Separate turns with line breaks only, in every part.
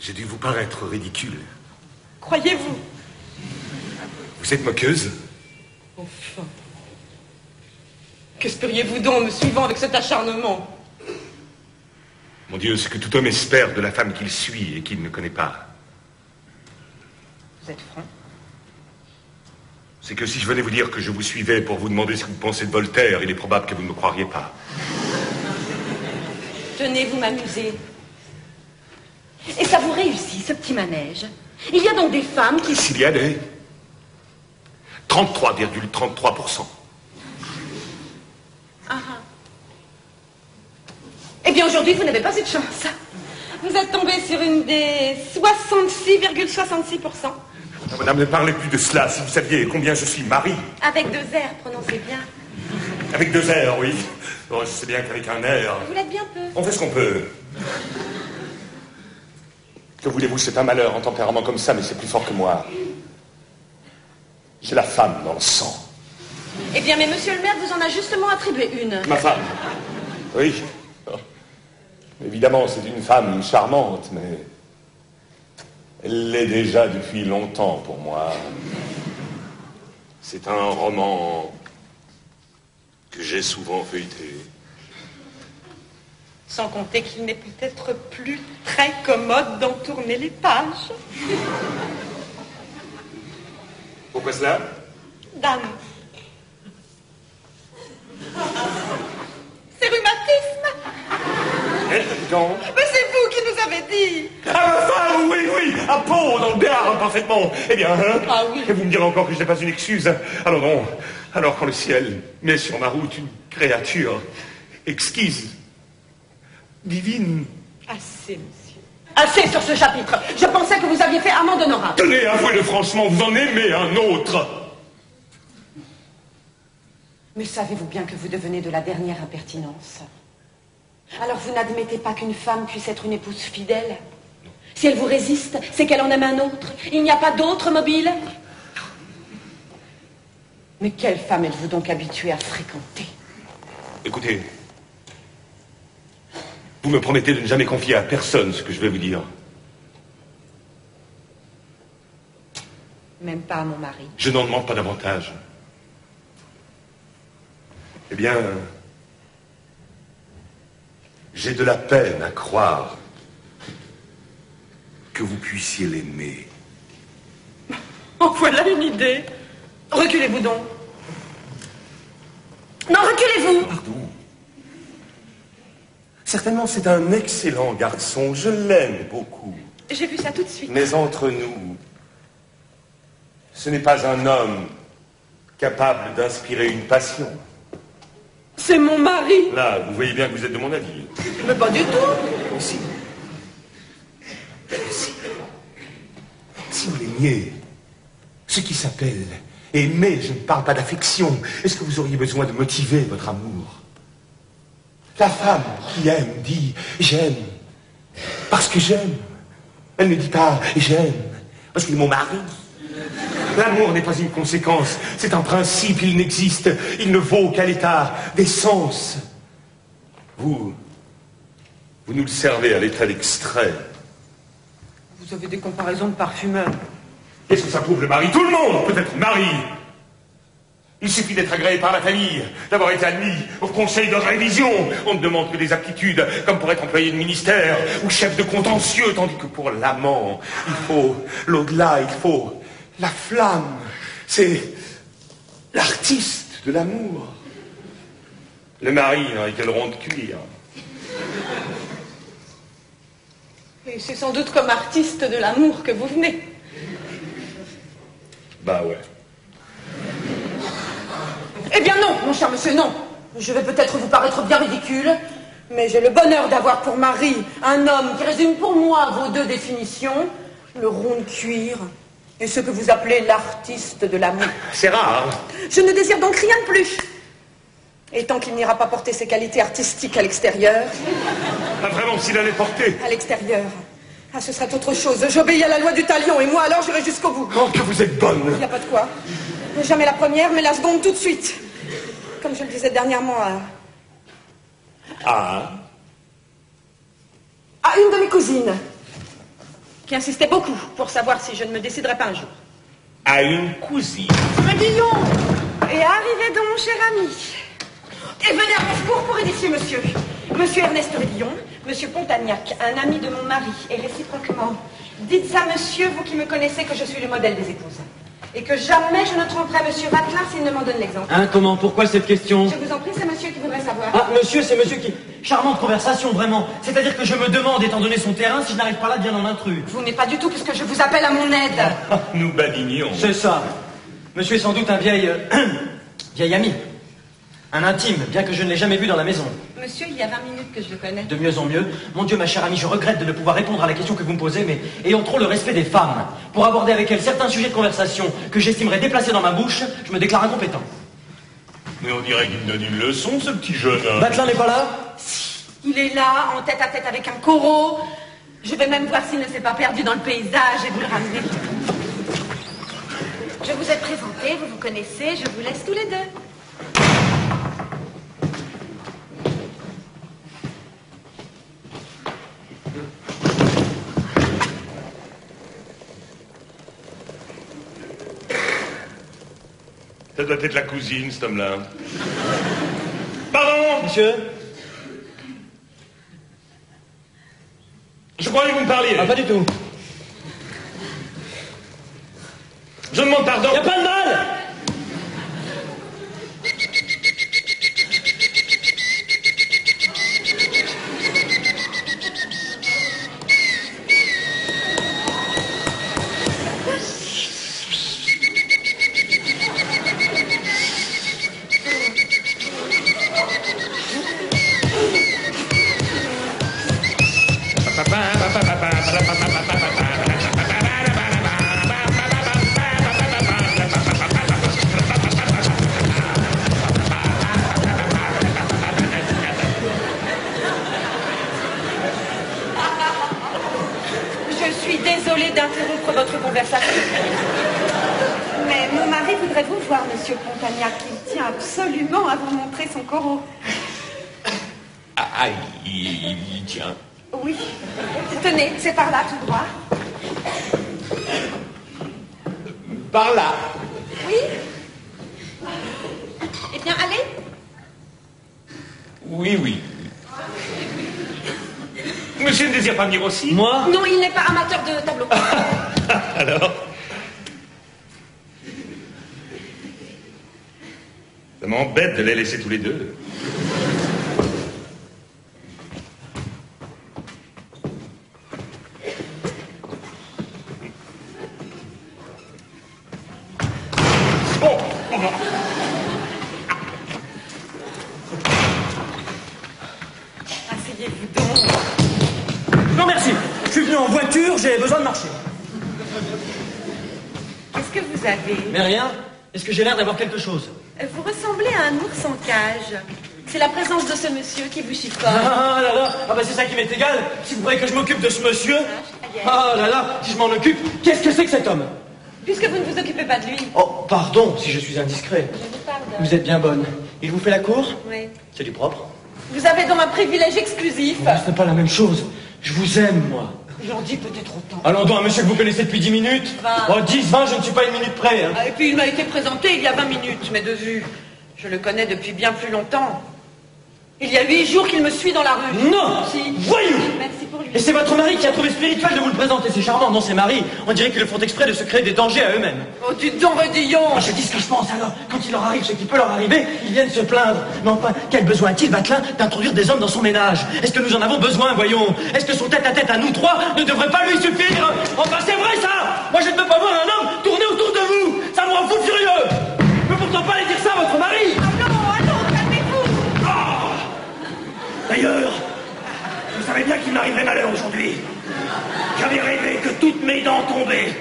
J'ai dû vous paraître ridicule.
Croyez-vous?
Vous êtes moqueuse?
Enfin. Qu'espériez-vous donc en me suivant avec cet acharnement?
Mon Dieu, ce que tout homme espère de la femme qu'il suit et qu'il ne connaît pas.
Vous êtes franc?
C'est que si je venais vous dire que je vous suivais pour vous demander ce que vous pensez de Voltaire, il est probable que vous ne me croiriez pas.
Tenez, vous m'amusez. Et ça vous réussit, ce petit manège. Il y a donc des femmes qui...
S'il y a des... 33,33%.
Ah. Eh bien, aujourd'hui, vous n'avez pas eu de chance. Vous êtes tombé sur une des 66,66%.
Madame, ne parlez plus de cela. Si vous saviez combien je suis mari.
Avec 2 R, prononcez bien.
Avec 2 R, oui. Oh, je sais bien qu'avec un R...
Vous l'êtes bien peu.
On fait ce qu'on peut. Que voulez-vous, c'est un malheur, un tempérament comme ça, mais c'est plus fort que moi. J'ai la femme dans le sang.
Eh bien, mais monsieur le maire vous en a justement attribué une.
Ma femme? Oui. Oh. Évidemment, c'est une femme charmante, mais... elle l'est déjà depuis longtemps pour moi. C'est un roman que j'ai souvent feuilleté.
Sans compter qu'il n'est peut-être plus très commode d'en tourner les pages.
Pourquoi cela?
Dame. C'est rhumatisme.
Donc?
Mais c'est vous qui nous avez dit.
Ah, ma femme, oui, oui, à peau, dans le béarn, parfaitement. Eh bien, hein?
Ah oui.
Et vous me direz encore que je n'ai pas une excuse. Alors non. Alors quand le ciel met sur ma route une créature exquise, divine...
Assez, monsieur. Assez sur ce chapitre. Je pensais que vous aviez fait amende honorable.
Tenez, avouez-le franchement, vous en aimez un autre.
Mais savez-vous bien que vous devenez de la dernière impertinence? Alors vous n'admettez pas qu'une femme puisse être une épouse fidèle? Si elle vous résiste, c'est qu'elle en aime un autre. Il n'y a pas d'autre mobile? Mais quelle femme êtes-vous donc habituée à fréquenter?
Écoutez, vous me promettez de ne jamais confier à personne ce que je vais vous dire.
Même pas à mon mari.
Je n'en demande pas davantage. Eh bien, j'ai de la peine à croire que vous puissiez l'aimer.
En voilà une idée. Reculez-vous donc. Non, reculez-vous.
Pardon. Certainement, c'est un excellent garçon. Je l'aime beaucoup.
J'ai vu ça tout de suite.
Mais entre nous, ce n'est pas un homme capable d'inspirer une passion.
C'est mon mari.
Là, vous voyez bien que vous êtes de mon avis.
Mais pas du tout.
Si. Si vous l'aimiez, ce qui s'appelle aimer, je ne parle pas d'affection. Est-ce que vous auriez besoin de motiver votre amour? La femme qui aime dit « j'aime » parce que j'aime. Elle ne dit pas « j'aime » parce qu'il est mon mari. L'amour n'est pas une conséquence, c'est un principe, il n'existe, il ne vaut qu'à l'état d'essence. Vous nous le servez à l'état d'extrait.
Vous avez des comparaisons de parfumeurs.
Qu'est-ce que ça prouve, le mari? Tout le monde peut être mari. Il suffit d'être agréé par la famille, d'avoir été admis au conseil de révision. On ne demande que des aptitudes, comme pour être employé de ministère ou chef de contentieux, tandis que pour l'amant, il faut l'au-delà, il faut la flamme. C'est l'artiste de l'amour. Le mari n'aurait que le rond de cuir.
Et c'est sans doute comme artiste de l'amour que vous venez.
Bah ouais.
Eh bien non, mon cher monsieur, non. Je vais peut-être vous paraître bien ridicule, mais j'ai le bonheur d'avoir pour mari un homme qui résume pour moi vos deux définitions, le rond de cuir et ce que vous appelez l'artiste de l'amour.
C'est rare.
Je ne désire donc rien de plus. Et tant qu'il n'ira pas porter ses qualités artistiques à l'extérieur...
Pas vraiment s'il allait porter.
À l'extérieur. Ah, ce serait autre chose. J'obéis à la loi du talion et moi alors j'irai jusqu'au bout.
Oh, que vous êtes bonne.
Il n'y a pas de quoi. Jamais la première, mais la seconde tout de suite. Comme je le disais dernièrement à une de mes cousines. qui insistait beaucoup pour savoir si je ne me déciderais pas un jour.
À une cousine.
Trédillon! Et arrivez donc, mon cher ami. Et venez à mon secours pour édifier monsieur. Monsieur Ernest Trédillon, monsieur Pontagnac, un ami de mon mari, et réciproquement. Dites à monsieur, vous qui me connaissez, que je suis le modèle des épouses. Et que jamais je ne tromperai monsieur Vatelin s'il ne m'en donne l'exemple.
Hein, comment? Pourquoi cette question?
Je vous en prie, c'est monsieur qui voudrait savoir.
Ah, monsieur, c'est monsieur qui... Charmante conversation, vraiment. C'est-à-dire que je me demande, étant donné son terrain, si je n'arrive pas là bien en intrus.
Vous n'êtes pas du tout, puisque je vous appelle à mon aide.
Nous badignons.
C'est ça. Monsieur est sans doute un vieil ami. Un intime, bien que je ne l'ai jamais vu dans la maison.
Monsieur, il y a 20 minutes que je le connais.
De mieux en mieux. Mon Dieu, ma chère amie, je regrette de ne pouvoir répondre à la question que vous me posez, mais ayant trop le respect des femmes, pour aborder avec elles certains sujets de conversation que j'estimerais déplacés dans ma bouche, je me déclare incompétent.
Mais on dirait qu'il me donne une leçon, ce petit jeune homme.
Vatelin n'est pas là?
Il est là, en tête à tête avec un corot. Je vais même voir s'il ne s'est pas perdu dans le paysage et vous le ramener. Je vous ai présenté, vous vous connaissez, je vous laisse tous les deux.
Ça doit être la cousine, cet homme-là. Pardon,
Monsieur?
je croyais que vous me parliez.
Ah, pas du tout.
Je demande pardon.
Y a pas de mal!
Je suis désolée d'interrompre votre conversation. Mais mon mari voudrait vous voir, monsieur Pontagnac. Il tient absolument à vous montrer son corot.
Ah, il tient.
Oui. Tenez, c'est par là, tout droit.
Par là.
Oui? Eh bien, allez.
Oui, oui. Monsieur ne désire pas venir aussi?
Moi?
Non, il n'est pas amateur de tableau.
Alors? Ça m'embête de les laisser tous les deux. Oh!
Asseyez-vous donc.
Non, merci. Je suis venu en voiture, j'ai besoin de marcher.
Qu'est-ce que vous avez?
Mais rien. Est-ce que j'ai l'air d'avoir quelque chose?
Vous ressemblez à un ours en cage. C'est la présence de ce monsieur qui vous chiffonne.
Ah là là, ah bah c'est ça qui m'est égal. Si vous voyez que je m'occupe de ce monsieur, ah là là, si je m'en occupe, qu'est-ce que c'est que cet homme?
Puisque vous ne vous occupez pas de lui.
Oh, pardon si je suis indiscret.
Je vous pardonne.
Vous êtes bien bonne. Il vous fait la cour?
Oui.
C'est du propre.
Vous avez donc un privilège exclusif.
Mais ce n'est pas la même chose. Je vous aime, moi.
J'en dis peut-être autant.
Allons donc, un monsieur que vous connaissez depuis 10 minutes.
20.
Oh, 10, 20, je ne suis pas une minute près. Hein.
Ah, et puis il m'a été présenté il y a 20 minutes, mais de vue. Je le connais depuis bien plus longtemps. Il y a 8 jours qu'il me suit dans la rue.
Non!
Si.
Voyou!
Merci pour lui.
Et c'est votre mari qui a trouvé spirituel de vous le présenter. C'est charmant, non, c'est Marie. On dirait qu'ils le font exprès de se créer des dangers à eux-mêmes.
Oh, dites donc, Redillon.
Moi, je dis ce que je pense, alors. Quand il leur arrive ce qui peut leur arriver, ils viennent se plaindre. Mais enfin, quel besoin a-t-il, Vatelin, d'introduire des hommes dans son ménage? Est-ce que nous en avons besoin, voyons? Est-ce que son tête-à-tête à nous trois ne devrait pas lui suffire? Enfin, c'est vrai, ça! Moi, je ne peux pas voir un homme tourner autour de vous! Ça me rend fou furieux! Je peux pourtant pas aller dire ça à votre mari!
Ah non, calmez-vous.
D'ailleurs, vous savez bien qu'il m'arriverait malheur aujourd'hui. J'avais rêvé que toutes mes dents tombaient.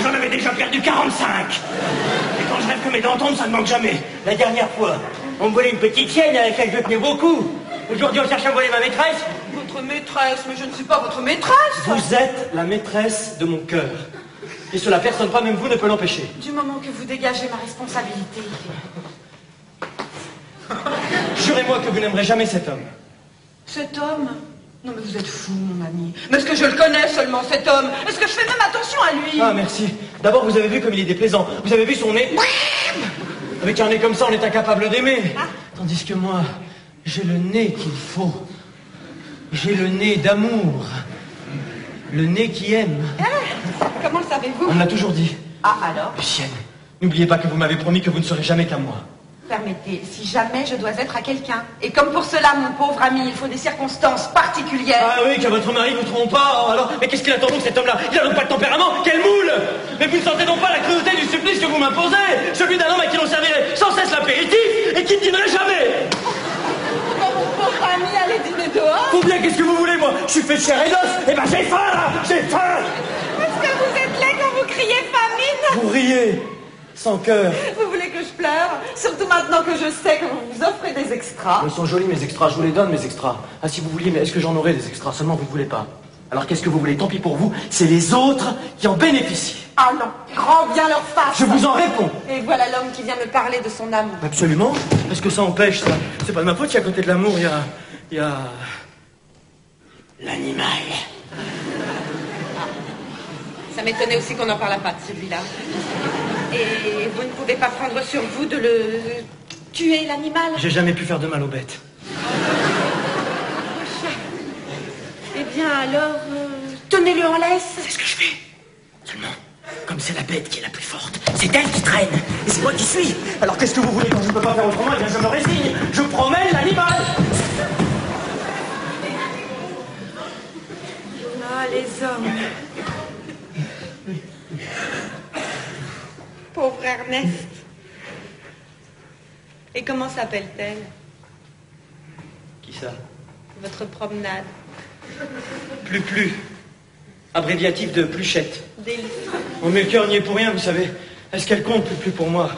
J'en avais déjà perdu 45. Et quand je rêve que mes dents tombent, ça ne manque jamais. La dernière fois, on me volait une petite chienne à laquelle je tenais beaucoup. Aujourd'hui, on cherche à voler ma maîtresse.
Votre maîtresse, mais je ne suis pas votre maîtresse.
Vous êtes la maîtresse de mon cœur. Et cela, personne, pas même vous, ne peut l'empêcher.
Du moment que vous dégagez ma responsabilité.
Jurez-moi que vous n'aimerez jamais cet homme.
Cet homme, Non mais vous êtes fou, mon ami. Mais est-ce que je le connais seulement, cet homme? Est-ce que je fais même attention à lui?
Ah, merci. D'abord, vous avez vu comme il est déplaisant. Vous avez vu son nez? Avec un nez comme ça, on est incapable d'aimer.
Ah.
Tandis que moi, j'ai le nez qu'il faut. J'ai le nez d'amour. Le nez qui aime.
Comment le savez-vous?
On me l'a toujours dit.
Ah, alors?
Lucienne, n'oubliez pas que vous m'avez promis que vous ne serez jamais qu'à moi.
Permettez, si jamais je dois être à quelqu'un. Et comme pour cela, mon pauvre ami, il faut des circonstances particulières.
Ah oui, que votre mari vous trompe pas. Oh, alors, mais qu'est-ce qu'il attend donc, cet homme-là? Il n'a donc pas de tempérament. Quel moule! Mais vous ne sentez donc pas la cruauté du supplice que vous m'imposez? Celui d'un homme à qui l'on servirait sans cesse l'apéritif et qui ne dînerait jamais.
Mon pauvre ami, allez dîner dehors.
Faut bien, qu'est-ce que vous voulez, moi? Je suis fait de chair et d'os. Eh ben, j'ai faim, là. J'ai faim.
Est-ce que vous êtes laid quand vous criez famine?
Vous riez, sans cœur.
Vous voulez que je pleure? Surtout maintenant que je sais que vous vous offrez des extras.
Ils sont jolis, mes extras. Je vous les donne, mes extras. Ah, si vous vouliez, mais est-ce que j'en aurais des extras? Seulement, vous ne voulez pas. Alors, qu'est-ce que vous voulez? Tant pis pour vous. C'est les autres qui en bénéficient.
Ah non, grand bien leur face.
Je vous en réponds.
Et voilà l'homme qui vient me parler de son amour.
Absolument. Est-ce que ça empêche, ça? C'est pas de ma faute si à côté de l'amour, il y a... l'animal.
Ça m'étonnait aussi qu'on n'en parlât pas de celui-là. Et vous ne pouvez pas prendre sur vous de le tuer, l'animal?
J'ai jamais pu faire de mal aux bêtes.
Eh bien alors, tenez-le en laisse.
C'est ce que je fais. Seulement, comme c'est la bête qui est la plus forte, c'est elle qui traîne. Et c'est moi qui suis. Alors qu'est-ce que vous voulez quand je ne peux pas faire autrement? Eh bien, je me résigne. Je promène l'animal.
Ah, les hommes. Pauvre Ernest. Et comment s'appelle-t-elle?
Qui ça?
Votre promenade.
Plus. Abréviatif de Pluchette.
Délice.
Oh, mais le cœur n'y est pour rien, vous savez. Est-ce qu'elle compte plus pour moi?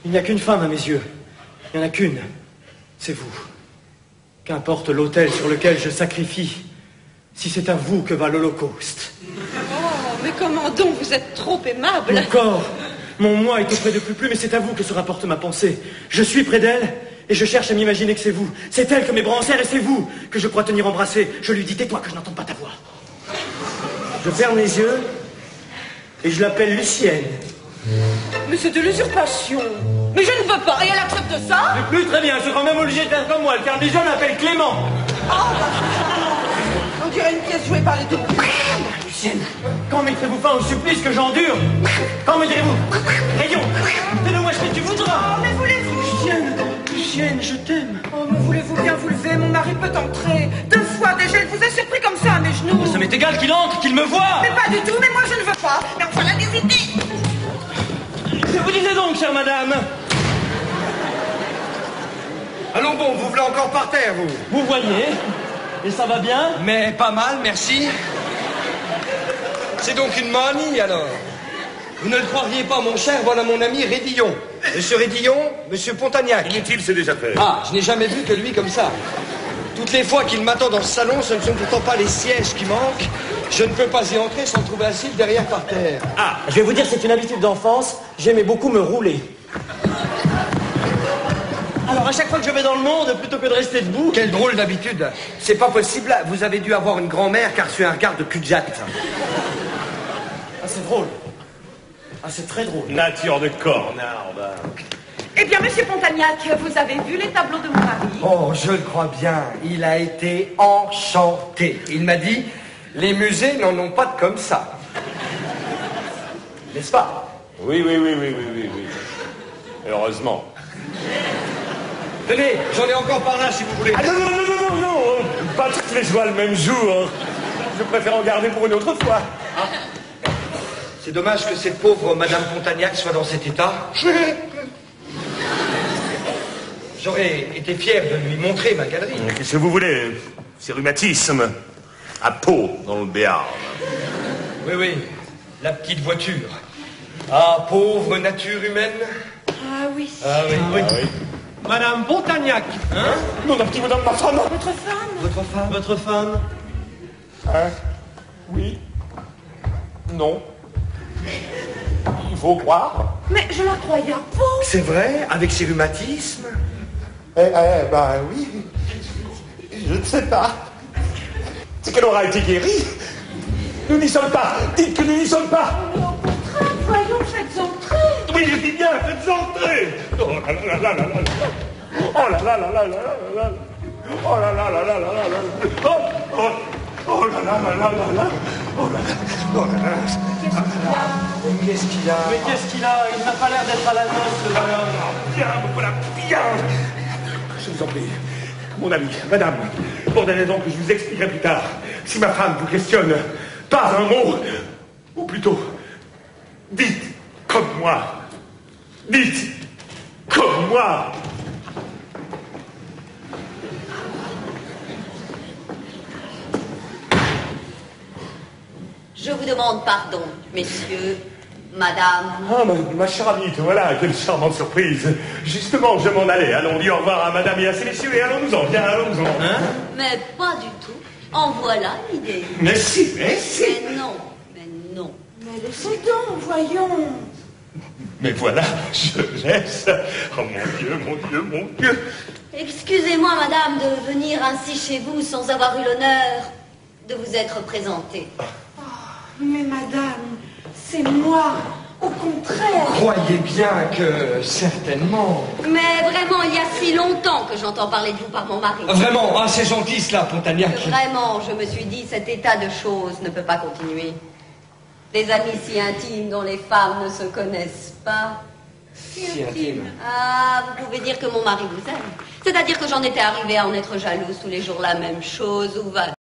Il n'y a qu'une femme à mes yeux. Il n'y en a qu'une. C'est vous. Qu'importe l'autel sur lequel je sacrifie, si c'est à vous que va l'Holocauste.
Oh, mais comment donc? Vous êtes trop aimable.
Mon corps, mon moi est auprès de plus, mais c'est à vous que se rapporte ma pensée. Je suis près d'elle, et je cherche à m'imaginer que c'est vous. C'est elle que mes bras enserrent, et c'est vous que je crois tenir embrassé. Je lui dis, tais-toi que je n'entends pas ta voix. Je ferme les yeux, et je l'appelle Lucienne.
Mais c'est de l'usurpation. Mais je ne veux pas, et elle accepte ça?
Mais plus, très bien, je serai même obligé de faire comme moi. Le ferme les yeux, m'appelle Clément.
On dirait une pièce jouée par les deux.
Lucienne, quand mettrez-vous fin au supplice que j'endure? Quand me direz-vous? Rayon, fais-le-moi ce que tu voudras.
Oh, mais voulez-vous?
Lucienne, je t'aime.
Oh, mais voulez-vous bien vous lever? Mon mari peut entrer. 2 fois déjà, il vous a surpris comme ça à mes genoux.
Ça m'est égal qu'il entre, qu'il me voie.
Mais pas du tout, mais moi je ne veux pas. Mais enfin, la des idées.
Que vous disiez donc, chère madame?
Allons bon, vous voulez encore par terre, vous?
Vous voyez? Et ça va bien?
Mais pas mal, merci. C'est donc une manie, alors? Vous ne le croiriez pas, mon cher, voilà mon ami Rédillon. Monsieur Rédillon, monsieur Pontagnac.
Inutile, c'est déjà fait.
Ah, je n'ai jamais vu que lui comme ça. Toutes les fois qu'il m'attend dans ce salon, ce ne sont pourtant pas les sièges qui manquent. Je ne peux pas y entrer sans trouver assis derrière par terre.
Ah, je vais vous dire, c'est une habitude d'enfance. J'aimais beaucoup me rouler. Alors, à chaque fois que je vais dans le monde, plutôt que de rester debout...
Quelle drôle d'habitude. C'est pas possible, vous avez dû avoir une grand-mère qui a reçu un regard de cul-de-jatte.
Ah, c'est drôle. Ah, c'est très drôle.
Nature de cornarde.
Eh bien, monsieur Pontagnac, vous avez vu les tableaux de mon mari?
Oh, je le crois bien. Il a été enchanté. Il m'a dit, les musées n'en ont pas de comme ça. N'est-ce pas?
Oui. Heureusement.
Tenez, j'en ai encore par là si vous voulez.
Ah non, pas toutes les joies le même jour. Je préfère en garder pour une autre fois.
C'est dommage que cette pauvre Madame Pontagnac soit dans cet état. J'aurais été fier de lui montrer ma galerie.
Qu'est-ce que vous voulez? C'est rhumatisme. À Pau, dans le Béarn.
Oui, la petite voiture. Ah, pauvre nature humaine.
Ah oui.
Ah oui.
Madame Pontagnac,
Hein?
Non, un petit peu dans ma femme.
Votre femme?
Votre femme?
Votre femme?
Hein? Oui. Non. Il faut croire.
Mais je la croyais à Pau.
C'est vrai, avec ses rhumatismes?
Bah oui. Je ne sais pas. C'est qu'elle aura été guérie. Nous n'y sommes pas. Dites que nous n'y sommes pas.
Mais au contraire, voyons, faites entrer.
Oui, je dis bien, faites entrer. Oh là là là là là là. Oh là là là là là là là. Oh là là là là là là là. Oh, oh, oh là là là là là là. Oh là là. Oh là là.
Qu'est-ce qu'il a?
Mais qu'est-ce qu'il a? Il n'a pas l'air d'être à la noce, le bonhomme.
Bien, me voilà bien. Je vous en prie, mon ami, madame, pour des raisons que je vous expliquerai plus tard, si ma femme vous questionne, pas un mot, ou plutôt, dites comme moi. Dites comme moi.
Je vous demande pardon, messieurs, madame.
Ah, ma chère amie, voilà, quelle charmante surprise. Justement, je m'en allais. Allons dire au revoir à madame et à ces messieurs, et allons-nous-en, bien, allons-nous-en. Hein?
Mais pas du tout. En voilà l'idée.
Mais si, mais si.
Mais non, mais non.
Mais laissez donc, voyons.
Mais voilà, je laisse. Oh mon Dieu, mon Dieu, mon Dieu.
Excusez-moi, madame, de venir ainsi chez vous sans avoir eu l'honneur de vous être présentée.
Mais madame, c'est moi, au contraire.
Croyez bien que, certainement...
Mais vraiment, il y a si longtemps que j'entends parler de vous par mon mari.
Vraiment, ah, c'est gentil cela, Pontagnac.
Que vraiment, je me suis dit, cet état de choses ne peut pas continuer. Des amis si intimes dont les femmes ne se connaissent pas.
Si intime.
Ah, vous pouvez dire que mon mari vous aime. C'est-à-dire que j'en étais arrivée à en être jalouse tous les jours la même chose, ou va